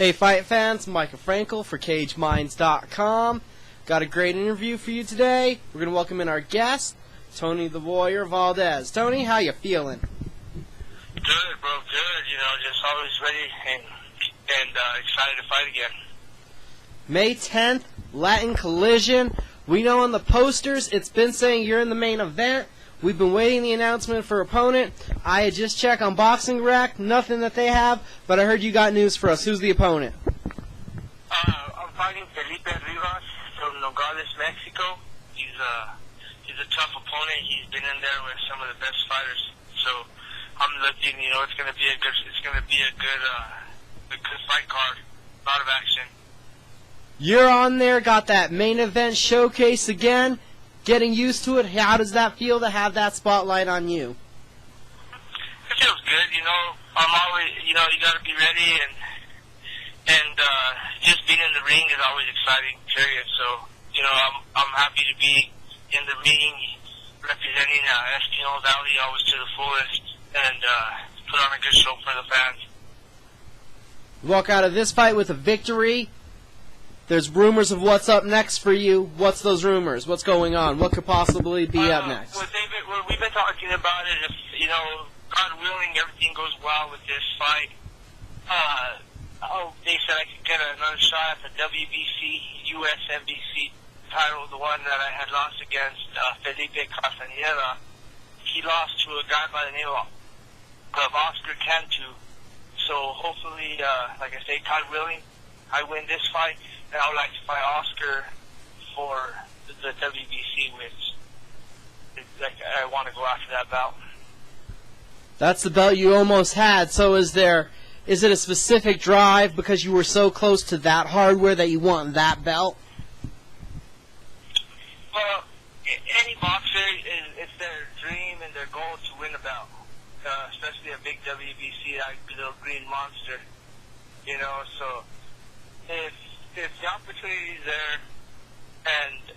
Hey fight fans, Micah Frankel for CageMinds.com. Got a great interview for you today. We're going to welcome in our guest, Tony the Warrior Valdez. Tony, how you feeling? Good, bro, good. You know, just always ready and excited to fight again. May 10th, Latin Collision. We know on the posters it's been saying you're in the main event. We've been waiting the announcement for opponent. I had just checked on Boxing Rack, nothing that they have, but I heard you got news for us. Who's the opponent? I'm fighting Filipe Reba from Nogales, Mexico. He's a tough opponent. He's been in there with some of the best fighters. So I'm looking, you know, it's gonna be a good fight card. A lot of action. You're on there, got that main event showcase again. Getting used to it, how does that feel to have that spotlight on you? It feels good, you know. I'm always, you know, you got to be ready, and just being in the ring is always exciting, period. So, you know, I'm happy to be in the ring, representing Espinal Valley always to the fullest, and put on a good show for the fans. Walk out of this fight with a victory. There's rumors of what's up next for you. What's those rumors? What's going on? What could possibly be up next? Well, David, we've been talking about it. If, you know, God willing, everything goes well with this fight. They said I could get another shot at the WBC, USMBC title, the one that I had lost against Felipe Castañeda. He lost to a guy by the name of Oscar Cantu. So hopefully, like I say, God willing, I win this fight. And I would like to fight Oscar for the WBC, which I want to go after that belt. That's the belt you almost had. So is it a specific drive because you were so close to that hardware that you want that belt? Well, any boxer, it's their dream and their goal to win a belt, especially a big WBC, like little green monster, you know. So if the opportunity is there and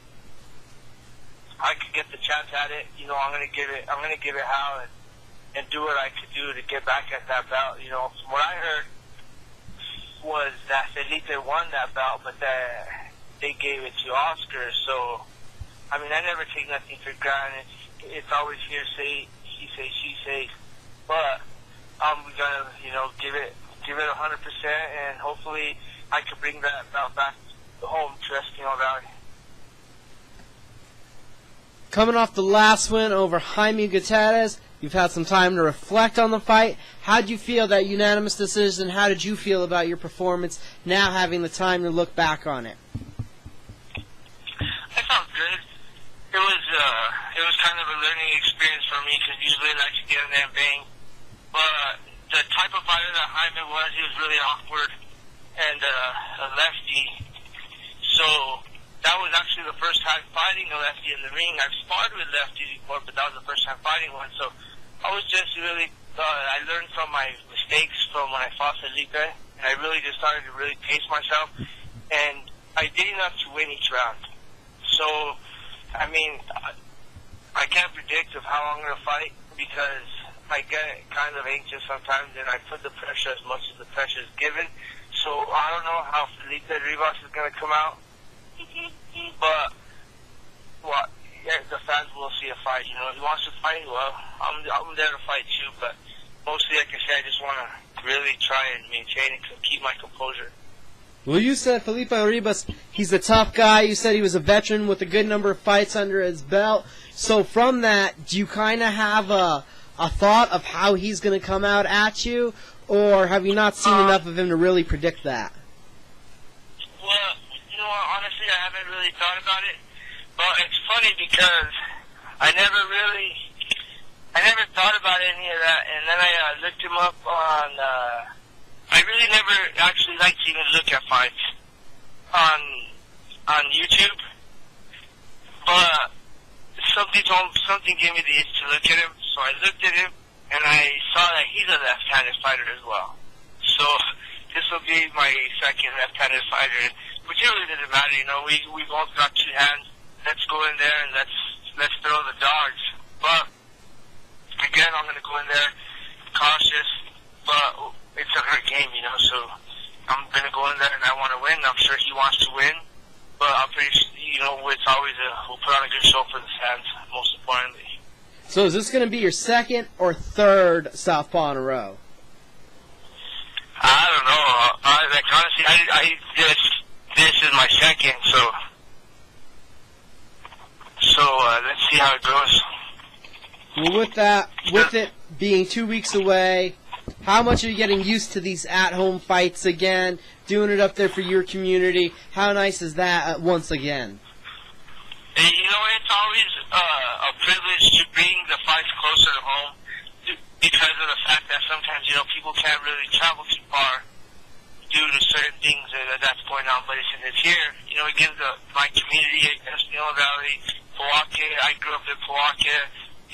I could get the chance at it, you know, I'm gonna give it hell and do what I could do to get back at that belt. You know, from what I heard was that Felipe won that belt, but that they gave it to Oscar. So, I mean, I never take nothing for granted. It's always hearsay, he say, she say, but I'm gonna, you know, give it 100%, and hopefully I could bring that belt back home to Espinal Valley. Coming off the last win over Jaime Gutierrez, you've had some time to reflect on the fight. How did you feel that unanimous decision? How did you feel about your performance now having the time to look back on it? I felt good. It was kind of a learning experience for me because usually I like to get in there and bang. But the type of fighter that Jaime was, he was really awkward and a lefty. So that was actually the first time fighting a lefty in the ring. I've sparred with lefties before, but that was the first time fighting one. So I was just really, I learned from my mistakes from when I fought Felipe, and I really just started to really pace myself. And I did enough to win each round. So, I mean, I can't predict of how I'm going to fight because I get kind of anxious sometimes, and I put the pressure as much as the pressure is given. So I don't know how Filipe Ribas is going to come out, but the fans will see a fight. You know, if he wants to fight, well, I'm there to fight too. But mostly, like I said, I just want to really try and maintain it and keep my composure. Well, you said Filipe Ribas, he's a tough guy. You said he was a veteran with a good number of fights under his belt. So from that, do you kind of have a thought of how he's going to come out at you? Or have you not seen enough of him to really predict that? Well, you know, honestly, I haven't really thought about it. But it's funny because I never thought about any of that. And then I looked him up on, I really never actually liked to even look at fights on YouTube. But something gave me the itch to look at him. So I looked at him. And I saw that he's a left-handed fighter as well. So this will be my second left-handed fighter, which really doesn't matter. You know, we both got two hands. Let's go in there and let's throw the dogs. But again, I'm going to go in there cautious, but it's a hard game, you know. So I'm gonna go in there and I want to win. I'm sure he wants to win, but I'm pretty sure, it's always we'll put on a good show for the fans, most importantly. So is this going to be your second or third southpaw in a row? I don't know. Honestly, this is my second, so let's see how it goes. Well, with it being 2 weeks away, how much are you getting used to these at-home fights again, doing it up there for your community? How nice is that once again? It's always a privilege to bring the fights closer to home because of the fact that sometimes, people can't really travel too far due to certain things that's going on. But since it's here, it gives my community, Espanola Valley, Milwaukee. I grew up in Milwaukee,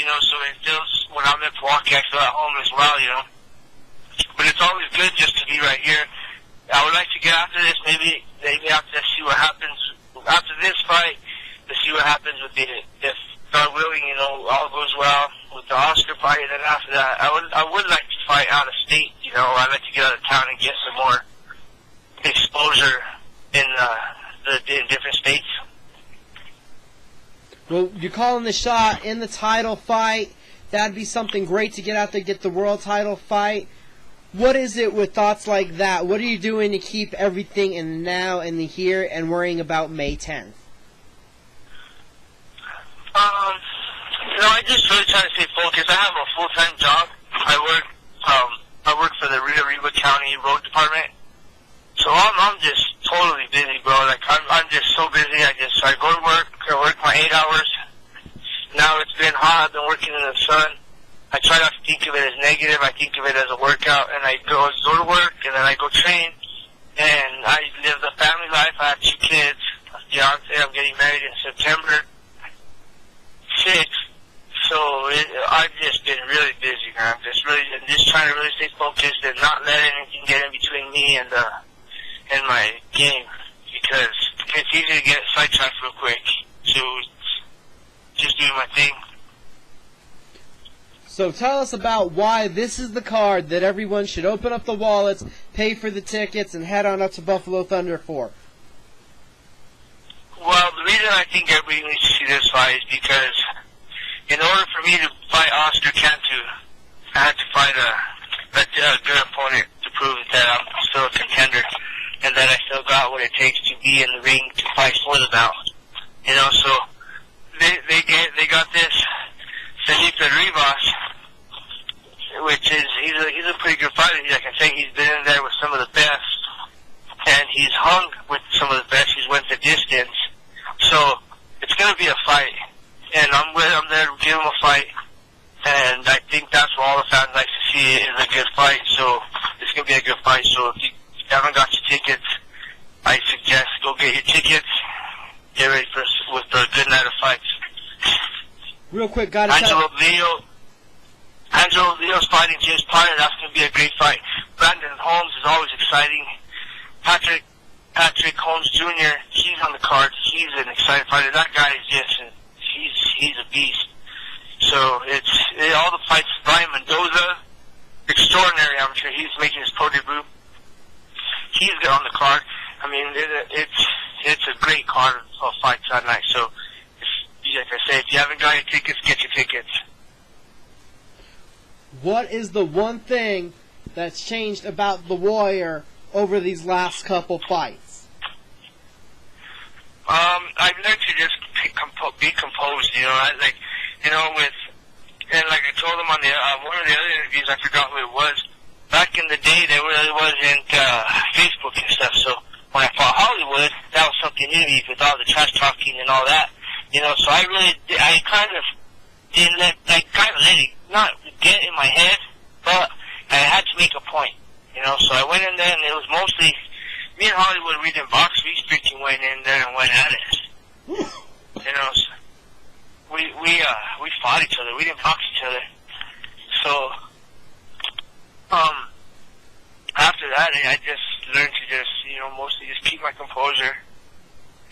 so it feels, when I'm in Milwaukee, I feel at home as well, But it's always good just to be right here. I would like to get after this, maybe after this, see what happens after this fight, to see what happens with if God willing, all goes well with the Oscar fight, and then after that, I would like to fight out of state, I'd like to get out of town and get some more exposure in different states. Well, you're calling the shot in the title fight. That'd be something great to get out there, get the world title fight. What is it with thoughts like that? What are you doing to keep everything in the now and the here and worrying about May 10th? I just really try to stay focused. I have a full-time job. I work for the Reba County Road Department. So I'm just totally busy, bro. Like I'm just so busy. I go to work. I work my 8 hours. Now it's been hot. I've been working in the sun. I try not to think of it as negative. I think of it as a workout, and I go to work, and then I go train, and I live the family life. I have 2 kids, a fiance. I'm getting married in September 6th. So I've just been really busy, man. Just trying to really stay focused and not let anything get in between me and my game, because it's easy to get sidetracked real quick. So just doing my thing. So tell us about why this is the card that everyone should open up the wallets, pay for the tickets, and head on up to Buffalo Thunder for. Well, the reason I think everybody needs to see this fight is because in order for me to fight Oscar Cantu, I had to fight a good opponent to prove that I'm still a contender and that I still got what it takes to be in the ring to fight for the belt. So they got this Filipe Reba, which is he's a pretty good fighter. I can say he's been in there with some of the best, and he's hung with some of the best. He's went the distance, so it's gonna be a fight, and I'm there to give him a fight, and I think that's what all the fans like to see is a good fight. So it's gonna be a good fight. So if you haven't got your tickets, I suggest go get your tickets. Get ready with a good night of fights. Real quick, got to Angelo Leo's fighting James Potter. That's going to be a great fight. Brandon Holmes is always exciting. Patrick Holmes Jr., he's on the card. He's an exciting fighter. That guy is just, he's a beast. So all the fights. Brian Mendoza, extraordinary amateur. He's making his pro debut. He's on the card. I mean, it's a great card of fights that night. So, like I say, if you haven't got your tickets, get your tickets. What is the one thing that's changed about the Warrior over these last couple fights? I've learned to just be composed, and like I told him on one of the other interviews, I forgot who it was. Back in the day, there really wasn't Facebook and stuff, so when I fought Hollywood, that was something new with all the trash talking and all that. So I kind of let it not get in my head, but I had to make a point, So I went in there, and it was mostly me and Hollywood. We didn't box. We freaking went in there and went at it. So we fought each other. We didn't box each other. So after that, I just learned to mostly just keep my composure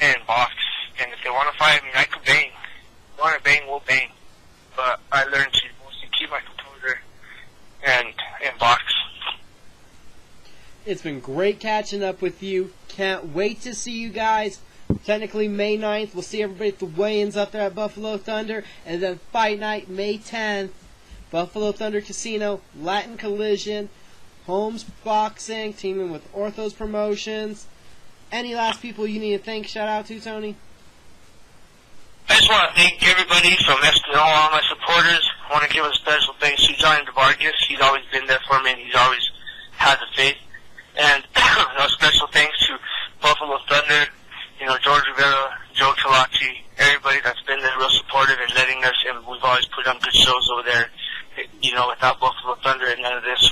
and box. And if they want to fight, I could bang. If they want to bang, we'll bang. But I learned to mostly keep my composure and box. It's been great catching up with you. Can't wait to see you guys. Technically, May 9th. We'll see everybody at the weigh-ins up there at Buffalo Thunder. And then fight night, May 10th. Buffalo Thunder Casino, Latin Collision, Holmes Boxing, teaming with Orthos Promotions. Any last people you need to thank, shout out to, Tony? I just want to thank everybody from Espinal, all my supporters. I want to give a special thanks to Johnny DeVargas. He's always been there for me, and he's always had the faith. And a special thanks to Buffalo Thunder, George Rivera, Joe Chilachi, everybody that's been there real supportive and letting us, and we've always put on good shows over there. Without Buffalo Thunder and none of these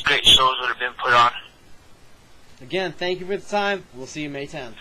great shows would have been put on. Again, thank you for the time. We'll see you May 10th.